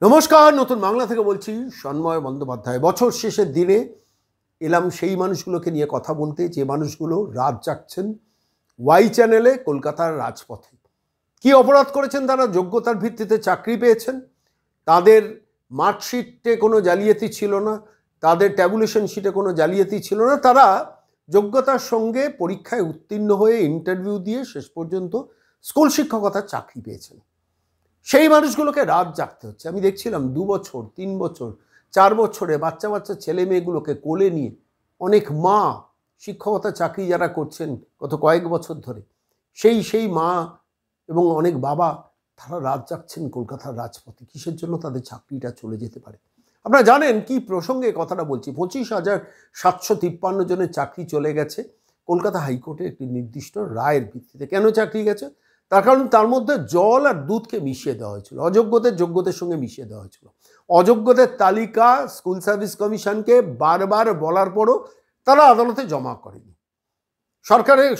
নমস্কার, নতুন বাংলা থেকে বলছি সন্ময় বন্দ্যোপাধ্যায়। বছর শেষের দিনে এলাম সেই মানুষগুলোকে নিয়ে কথা বলতে, যে মানুষগুলো রাত জাগছেন ওয়াই চ্যানেলে কলকাতার রাজপথে। কি অপরাধ করেছেন তারা? যোগ্যতার ভিত্তিতে চাকরি পেয়েছেন, তাদের মার্কশিটে কোনো জালিয়াতি ছিল না, তাদের ট্যাবুলেশন শিটে কোনো জালিয়াতি ছিল না, তারা যোগ্যতার সঙ্গে পরীক্ষায় উত্তীর্ণ হয়ে ইন্টারভিউ দিয়ে শেষ পর্যন্ত স্কুল শিক্ষকতার চাকরি পেয়েছেন। সেই মানুষগুলোকে রাত জাগতে হচ্ছে। আমি দেখছিলাম 2 বছর 3 বছর 4 বছরে বাচ্চা বাচ্চা ছেলে মেয়েগুলোকে কোলে নিয়ে অনেক মা শিক্ষকতা চাকরি যারা করছেন গত কয়েক বছর ধরে, সেই মা এবং অনেক বাবা, তারা রাত জাগছেন কলকাতার রাজপথে। কিসের জন্য? তাদের চাকরিটা চলে যেতে পারে। আপনারা জানেন কি প্রসঙ্গে কথাটা বলছি? 25,753 জনের চাকরি চলে গেছে কলকাতা হাইকোর্টে একটি নির্দিষ্ট রায়ের ভিত্তিতে। কেন চাকরি গেছে? তার কারণ তার মধ্যে জল আর দুধকে মিশিয়ে দেওয়া হয়েছিল, অযোগ্যদের যোগ্যদের সঙ্গে মিশিয়ে দেওয়া হয়েছিল। অযোগ্যদের তালিকা স্কুল সার্ভিস কমিশনকে বারবার বলার পরও তারা আদালতে জমা করেনি,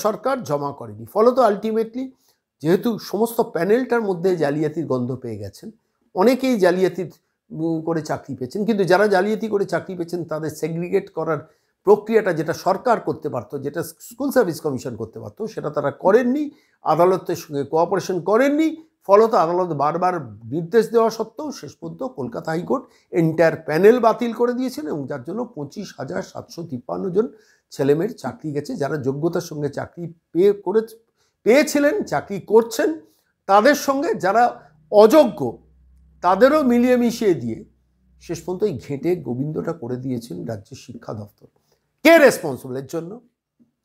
সরকার জমা করেনি। ফলত আলটিমেটলি যেহেতু সমস্ত প্যানেলটার মধ্যে জালিয়াতির গন্ধ পেয়ে গেছেন, অনেকেই জালিয়াতি করে চাকরি পেয়েছেন, কিন্তু যারা জালিয়াতি করে চাকরি পেয়েছেন তাদের সেগ্রিগেট করার প্রক্রিয়াটা যেটা সরকার করতে পারত, যেটা স্কুল সার্ভিস কমিশন করতে পারত, সেটা তারা করেননি, আদালতের সঙ্গে কোঅপারেশন করেননি। ফলত আদালত বারবার নির্দেশ দেওয়া সত্ত্বেও শেষ পর্যন্ত কলকাতা হাইকোর্ট এন্টায়ার প্যানেল বাতিল করে দিয়েছেন, এবং যার জন্য 25,753 জন ছেলেমেয়ের চাকরি গেছে, যারা যোগ্যতার সঙ্গে চাকরি পেয়েছিলেন, চাকরি করছেন, তাদের সঙ্গে যারা অযোগ্য তাদেরও মিলিয়ে মিশিয়ে দিয়ে শেষ পর্যন্ত এই ঘেঁটে গোবিন্দটা করে দিয়েছেন রাজ্যের শিক্ষা দপ্তর। কে রেসপন্সিবল এর জন্য?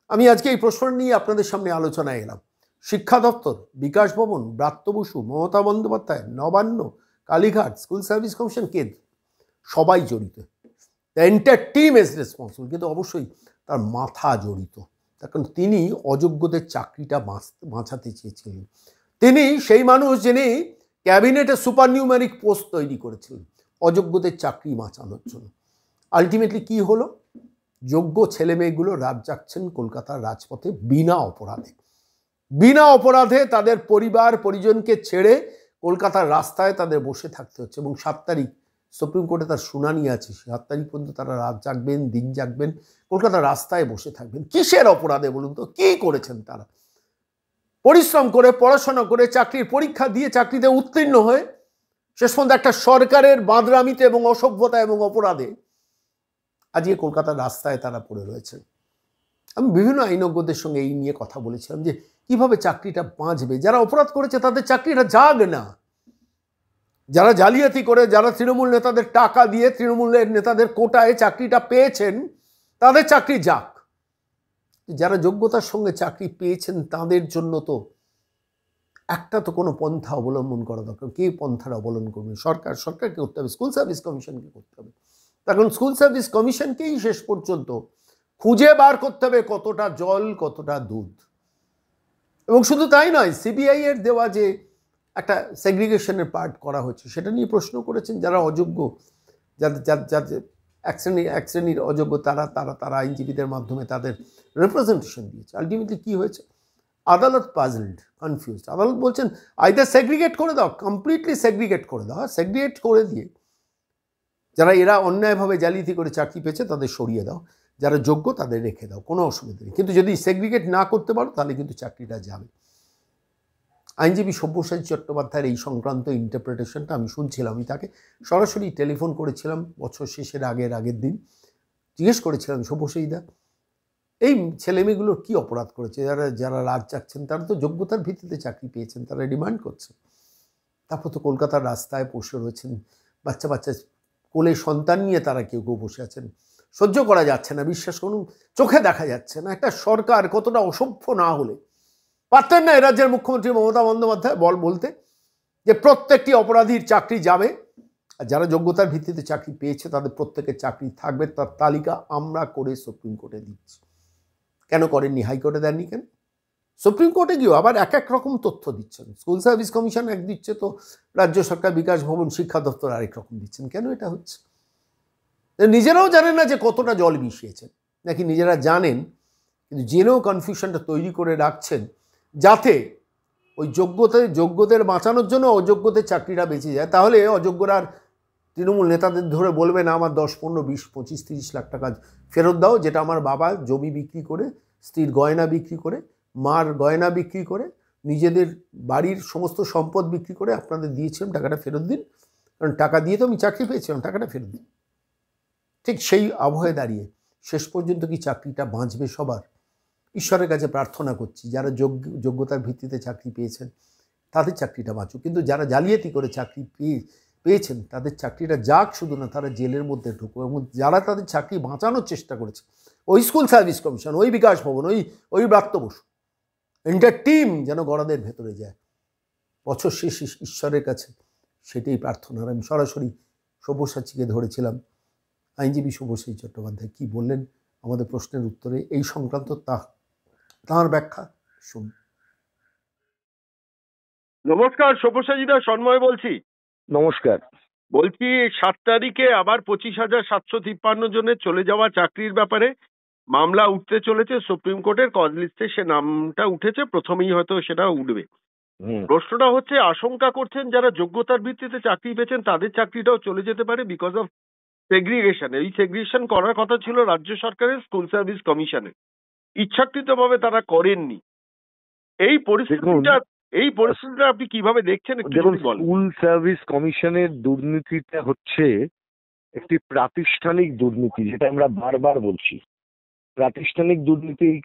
আমি আজকে এই প্রশ্ন নিয়ে আপনাদের সামনে আলোচনায় এলাম। শিক্ষা দপ্তর, Bikash Bhavan, Bratya Basu, Mamata Bandyopadhyay, Nabanna, Kalighat, school service commission, কে? সবাই জড়িত। The entire team is responsible. কিন্তু অবশ্যই তার মাথা জড়িত, কারণ তিনি অযোগ্যদের চাকরিটা বাঁচাতে চেয়েছিলেন। তিনি সেই মানুষ যিনি ক্যাবিনেটে সুপার নিউমেরিক পোস্ট তৈরি করেছিলেন অযোগ্যদের চাকরি বাঁচানোর জন্য। আলটিমেটলি কি হলো? যোগ্য ছেলে মেয়েগুলো রাত জাগছেন কলকাতার রাজপথে বিনা অপরাধে তাদের পরিবার পরিজনকে ছেড়ে কলকাতার রাস্তায় তাদের বসে থাকতে হচ্ছে। এবং 7 তারিখ সুপ্রিম কোর্টে তার শুনানি আছে। 7 তারিখ পর্যন্ত তারা রাত জাগবেন, দিন জাগবেন, কলকাতার রাস্তায় বসে থাকবেন। কিসের অপরাধে বলুন তো? কি করেছেন তারা? পরিশ্রম করে, পড়াশোনা করে, চাকরির পরীক্ষা দিয়ে চাকরিতে উত্তীর্ণ হয়ে শেষ পর্যন্ত একটা সরকারের বাঁদরামিতে এবং অসভ্যতা এবং অপরাধে আজকে কলকাতার রাস্তায় তারা পড়ে রয়েছেন। আমি বিভিন্ন আইনজ্ঞদের সঙ্গে এই নিয়ে কথা বলেছিলাম যে কিভাবে চাকরিটা বাঁচবে। যারা অপরাধ করেছে তাদের চাকরিটা যাক না, যারা জালিয়াতি করে, যারা তৃণমূল নেতাদের টাকা দিয়ে তৃণমূলের নেতাদের কোটায় চাকরিটা পেয়েছেন, তাদের চাকরি যাক। যারা যোগ্যতার সঙ্গে চাকরি পেয়েছেন তাদের জন্য তো একটা তো কোনো পন্থা অবলম্বন করা দরকার। কে পন্থার অবলম্বন করবে? সরকারকে করতে হবে, স্কুল সার্ভিস কমিশনকে করতে হবে। তখন স্কুল সার্ভিস কমিশনকেই শেষ পর্যন্ত খুঁজে বার করতে হবে কতটা জল কতটা দুধ। এবং শুধু তাই নয়, সিবিআই এর দেওয়া যে একটা সেগ্রিগেশনের পার্ট করা হয়েছে সেটা নিয়ে প্রশ্ন করেছেন যারা অযোগ্য, যাদের এক শ্রেণীর অযোগ্য, তারা আইনজীবীদের মাধ্যমে তাদের রিপ্রেজেন্টেশন দিয়েছে। আলটিমেটলি কি হয়েছে? আদালত পাজলড, কনফিউজড। আদালত বলছেন আইদার সেগ্রিগেট করে দাও, কমপ্লিটলি সেগ্রিগেট করে দাও। সেগ্রিগেট করে দিয়ে যারা এরা অন্যায়ভাবে জালিয়াতি করে চাকরি পেয়েছে তাদের সরিয়ে দাও, যারা যোগ্য তাদের রেখে দাও, কোনো অসুবিধা নেই। কিন্তু যদি সেগ্রিগেট না করতে পারো তাহলে কিন্তু চাকরিটা যাবে। আইনজীবী সব্যসাচী চট্টোপাধ্যায়ের এই সংক্রান্ত ইন্টারপ্রিটেশনটা আমি শুনছিলাম। আমি তাকে সরাসরি টেলিফোন করেছিলাম বছর শেষের আগের দিন। জিজ্ঞেস করেছিলাম, সব্যসাচীদা, এই ছেলেমেয়েগুলোর কী অপরাধ করেছে? যারা রাত জাগছেন তারা তো যোগ্যতার ভিত্তিতে চাকরি পেয়েছেন, তারা ডিমান্ড করছে। তারপর তো কলকাতার রাস্তায় বসে রয়েছেন, বাচ্চা কোলে সন্তান নিয়ে তারা কেউ বসে আছেন। সহ্য করা যাচ্ছে না, বিশ্বাস করুন, চোখে দেখা যাচ্ছে না। একটা সরকার কতটা অসভ্য না হলে পারতেন না এ রাজ্যের মুখ্যমন্ত্রী মমতা বন্দ্যোপাধ্যায় বলতে যে প্রত্যেকটি অপরাধীর চাকরি যাবে, আর যারা যোগ্যতার ভিত্তিতে চাকরি পেয়েছে তাদের প্রত্যেকের চাকরি থাকবে, তার তালিকা আমরা করে সুপ্রিম কোর্টে দিচ্ছি। কেন করেননি? হাইকোর্টে দেননি কেন? সুপ্রিম কোর্টে গিয়েও আবার এক রকম তথ্য দিচ্ছেন। স্কুল সার্ভিস কমিশন এক দিচ্ছে, তো রাজ্য সরকার, বিকাশ ভবন, শিক্ষা দপ্তর আরেক রকম দিচ্ছেন। কেন এটা হচ্ছে? নিজেরাও জানেন না যে কতটা জল মিশিয়েছেন, নাকি নিজেরা জানেন কিন্তু জেনেও কনফিউশনটা তৈরি করে রাখছেন যাতে ওই যোগ্যদের বাঁচানোর জন্য অযোগ্যদের চাকরিটা বেঁচে যায়। তাহলে অযোগ্যরা আর তৃণমূল নেতাদের ধরে বলবে না আমার 10, 15, 20, 25, 30 লাখ টাকা ফেরত দাও, যেটা আমার বাবা জমি বিক্রি করে, স্ত্রীর গয়না বিক্রি করে, মার গয়না বিক্রি করে, নিজেদের বাড়ির সমস্ত সম্পদ বিক্রি করে আপনাদের দিয়েছিলাম, টাকাটা ফেরত দিন, কারণ টাকা দিয়ে তো আমি চাকরি পেয়েছিলাম, টাকাটা ফেরত দিন। ঠিক সেই আবহে দাঁড়িয়ে শেষ পর্যন্ত কি চাকরিটা বাঁচবে সবার? ঈশ্বরের কাছে প্রার্থনা করছি যারা যোগ্যতার ভিত্তিতে চাকরি পেয়েছেন তাদের চাকরিটা বাঁচুক, কিন্তু যারা জালিয়াতি করে চাকরি পেয়েছেন তাদের চাকরিটা যাক, শুধু না তারা জেলের মধ্যে ঢুকুক। এবং যারা তাদের চাকরি বাঁচানোর চেষ্টা করেছে, ওই স্কুল সার্ভিস কমিশন, ওই বিকাশ ভবন, ওই ব্রাত্য বসু, এন্টার টিম যেন গড়াদের ভেতরে যায়। বছর শেষ ঈশ্বরের কাছে সেটাই প্রার্থনা। আর আমি সরাসরি সব্যসাচীকে ধরেছিলাম। আইনজীবী শুভশ্রী চট্টোপাধ্যায় কি বললেন আমাদের প্রশ্নের উত্তরে এই সংক্রান্ত তাঁর ব্যাখ্যা শুন। নমস্কার সব্যসাচীদা, সন্ময় বলছি। নমস্কার। বলছি 7 তারিখে আবার 25,753 জনের চলে যাওয়া চাকরির ব্যাপারে মামলা উঠতে চলেছে সুপ্রিম কোর্টের কজ লিস্টে, সে নামটা উঠেছে, প্রথমেই হয়তো সেটা উঠবে। প্রশ্নটা হচ্ছে, আশঙ্কা করছেন যারা যোগ্যতার ভিত্তিতে চাকরি পেয়েছেন তাদের চাকরিটাও চলে যেতে পারে বিকজ অফ সেগ্রিগেশন। এই সেগ্রিগেশন করার কথা ছিল রাজ্য সরকারের স্কুল সার্ভিস কমিশনে, ইচ্ছাকৃতভাবে তারা করেননি। এই পরিস্থিতিটা আপনি কিভাবে দেখছেন একটু দেখুন, যদি বলেন। স্কুল সার্ভিস কমিশনের দুর্নীতিটা হচ্ছে একটি প্রাতিষ্ঠানিক দুর্নীতি, যেটা আমরা বারবার বলছি। প্রাতিষ্ঠানিক দুর্নীতি এই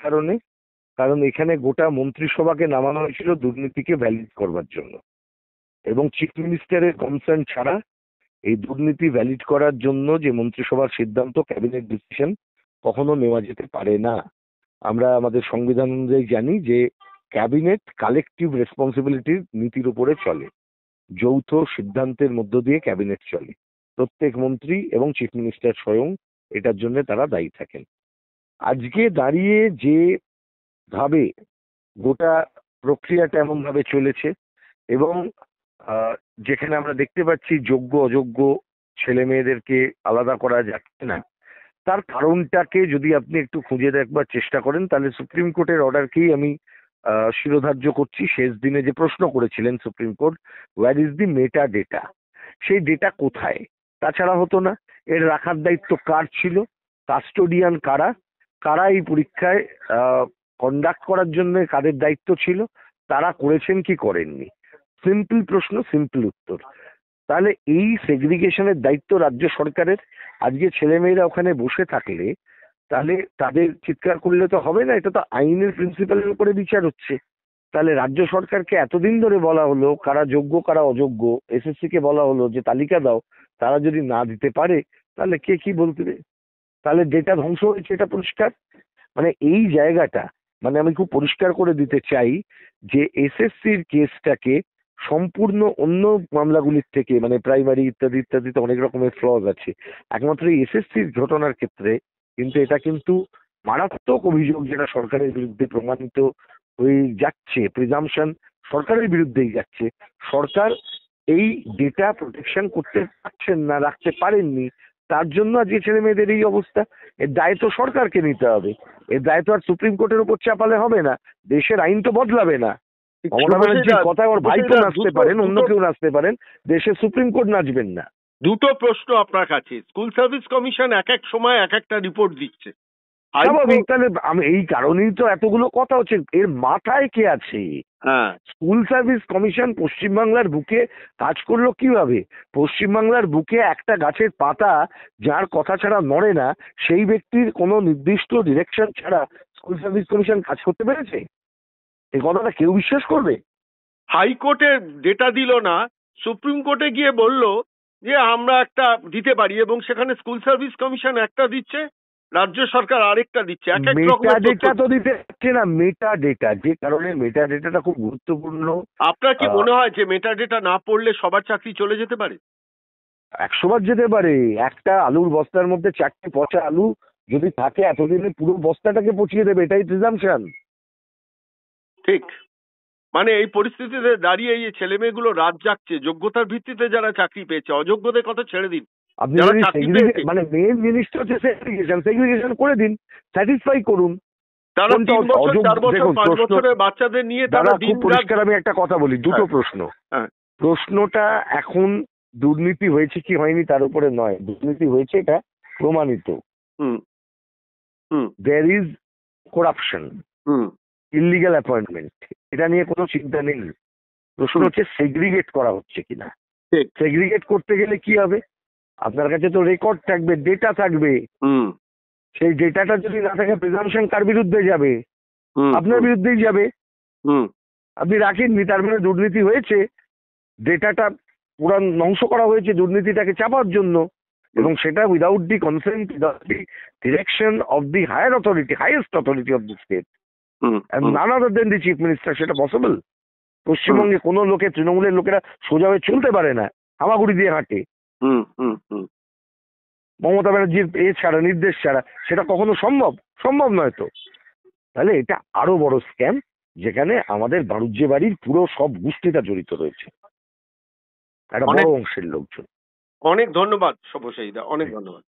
কারণ এখানে গোটা মন্ত্রিসভাকে নামানো হয়েছিল দুর্নীতিকে ভ্যালিড করবার জন্য, এবং চিফ মিনিস্টারের কনসার্ন ছাড়া এই দুর্নীতি ভ্যালিড করার জন্য যে মন্ত্রিসভার সিদ্ধান্ত, ক্যাবিনেট ডিসিশন কখনো নেওয়া যেতে পারে না। আমরা আমাদের সংবিধান অনুযায়ী জানি যে ক্যাবিনেট কালেকটিভ রেসপন্সিবিলিটির নীতির উপরে চলে, যৌথ সিদ্ধান্তের মধ্য দিয়ে ক্যাবিনেট চলে। প্রত্যেক মন্ত্রী এবং চিফ মিনিস্টার স্বয়ং এটার জন্য তারা দায়ী থাকেন। আজকে দাঁড়িয়ে যে ভাবে গোটা প্রক্রিয়াটা এমন ভাবে চলেছে, এবং যেখানে আমরা দেখতে পাচ্ছি যোগ্য অযোগ্য ছেলে মেয়েদেরকে আলাদা করা যাচ্ছে না, তার কারণটাকে যদি আপনি একটু খুঁজে দেখবার চেষ্টা করেন তাহলে সুপ্রিম কোর্টের অর্ডারকেই আমি শিরোধার্য করছি। শেষ দিনে যে প্রশ্ন করেছিলেন supreme court, where is the meta data, সেই ডেটা কোথায়? তাছাড়া হতো না। এর রাখার দায়িত্ব কার ছিল? কাস্টোডিয়ান কারা এই পরীক্ষায় কন্ডাক্ট করার জন্য কাদের দায়িত্ব ছিল? তারা করেছেন কি করেননি? সিম্পল প্রশ্ন, সিম্পল উত্তর। তাহলে এই সেগ্রিগেশনের দায়িত্ব রাজ্য সরকারের। আজকে ছেলেমেয়েরা ওখানে বসে থাকলে তাহলে তাদের চিৎকার করলে তো হবে না, এটা তো আইনের প্রিন্সিপালের উপরে বিচার হচ্ছে। তাহলে রাজ্য সরকারকে এতদিন ধরে বলা হলো কারা যোগ্য কারা অযোগ্য, এসএসসি কে বলা হলো যে তালিকা দাও, তারা যদি না দিতে পারে তাহলে কে কি বলতে? তাহলে ডেটা ধ্বংস হয়েছে, এটা পরিষ্কার। মানে এই জায়গাটা, মানে আমি খুব পরিষ্কার করে দিতে চাই যে এসএসসির কেসটাকে সম্পূর্ণ অন্য মামলাগুলির থেকে, মানে প্রাইমারি ইত্যাদি ইত্যাদিতে অনেক রকমের ফ্লজ আছে, একমাত্র এসএসসির ঘটনার ক্ষেত্রে কিন্তু এটা কিন্তু মারাত্মক অভিযোগ যেটা সরকারের বিরুদ্ধে প্রমাণিত হয়ে যাচ্ছে, প্রিজাম্পশন সরকারের বিরুদ্ধেই যাচ্ছে। সরকার এই ডেটা প্রোটেকশন করতে পারছেন না, রাখতে পারেননি, তার জন্য আজকে ছেলে মেয়েদের এই অবস্থা। এর দায় তো সরকারকে নিতে হবে, এর দায় তো আর সুপ্রিম কোর্টের উপর চাপালে হবে না। দেশের আইন তো বদলাবে না। মমতা ব্যানার্জির কথায় ওর ভাই তো নাচতে পারেন, অন্য কেউ নাচতে পারেন, দেশের সুপ্রিম কোর্ট নাচবেন না। দুটো প্রশ্ন আপনার কাছে। স্কুল সার্ভিস কমিশন এক এক সময় এক একটা রিপোর্ট দিচ্ছে, স্বাভাবিক। তাহলে আমি এই কারণেই তো এতগুলো কথা হচ্ছে, এর মাথায় কে আছে? স্কুল সার্ভিস কমিশন পশ্চিমবাংলার বুকে কাজ করলো কিভাবে? পশ্চিমবাংলার বুকে একটা গাছের পাতা যার কথা ছাড়া নড়ে না, সেই ব্যক্তির কোনো নির্দিষ্ট ডিরেকশন ছাড়া স্কুল সার্ভিস কমিশন কাজ করতে পেরেছে? এই কথাটা কেউ বিশ্বাস করবে? হাইকোর্টে ডেটা দিল না, সুপ্রিম কোর্টে গিয়ে বলল যে আমরা একটা দিতে পারি, এবং সেখানে স্কুল সার্ভিস কমিশন একটা দিচ্ছে, রাজ্য সরকার আরেকটা দিচ্ছে। মেটা ডেটা তো দিতে পারছে না। মেটা ডেটা, যে কারণে মেটা ডেটাটা খুব গুরুত্বপূর্ণ। আপনার কি মনে হয় যে মেটা ডেটা না পড়লে সবার চাকরি চলে যেতে পারে? 100 বার যেতে পারে। একটা আলুর বস্তার মধ্যে 4টে পচা আলু যদি থাকে, এতদিনে পুরো বস্তাটাকে পচিয়ে দেবে, এটাই প্রিজাম্পশন। ঠিক। মানে এই পরিস্থিতিতে দাঁড়িয়ে এই ছেলে মেয়েগুলো রাত জাগছে, যোগ্যতার ভিত্তিতে যারা চাকরি পেয়েছে, অযোগ্যদের কথা ছেড়ে দিন। আপনি মানে মেন জিনিসটা হচ্ছে সেগ্রিগেশন করে দিন, স্যাটিসফাই করুন। তারা 3 বছর 4 বছর 5 বছরের বাচ্চাদের নিয়ে তারা খুব পরিষ্কার আমি একটা কথা বলি, দুটো প্রশ্ন। প্রশ্নটা এখন দুর্নীতি হয়েছে কি হয়নি তার উপরে নয়, দুর্নীতি হয়েছে এটা প্রমাণিত। Hmm hmm there is corruption, hmm illegal appointment, এটা নিয়ে কোনো চিন্তা নেই। প্রশ্ন হচ্ছে সেগ্রিগেট করা হচ্ছে কিনা। ঠিক। সেগ্রিগেট করতে গেলে কি হবে, আপনার কাছে তো রেকর্ড থাকবে, ডেটা থাকবে। হুম সেই ডেটাটা যদি না থাকে প্রিজাম্পশন কার বিরুদ্ধে যাবে? হুম আপনার বিরুদ্ধেই যাবে। হুম আপনি রাখেননি, তার মানে দুর্নীতি হয়েছে, ডেটাটা পুরো ধ্বংস করা হয়েছে দুর্নীতিটাকে চাপার জন্য, এবং সেটা without the consent, without the direction of the higher authority, highest authority of the state, whom and none other than the chief minister, সেটা পসিবল? পশ্চিমবঙ্গে কোনো লোকে, তৃণমূলের লোকেরা সোজা হয়ে চলতে পারে না, হামাগুড়ি দিয়ে হাঁটে। হুম হুম হুম মমতা ব্যানার্জির ছাড়া, নির্দেশ ছাড়া সেটা কখনো সম্ভব? সম্ভব নয় তো। তাহলে এটা আরো বড় স্ক্যাম, যেখানে আমাদের বাণিজ্য বাড়ির পুরো সব গোষ্ঠীটা জড়িত রয়েছে, একটা বড় অংশের লোকজন। অনেক ধন্যবাদ সব্যসাচী দা, অনেক ধন্যবাদ।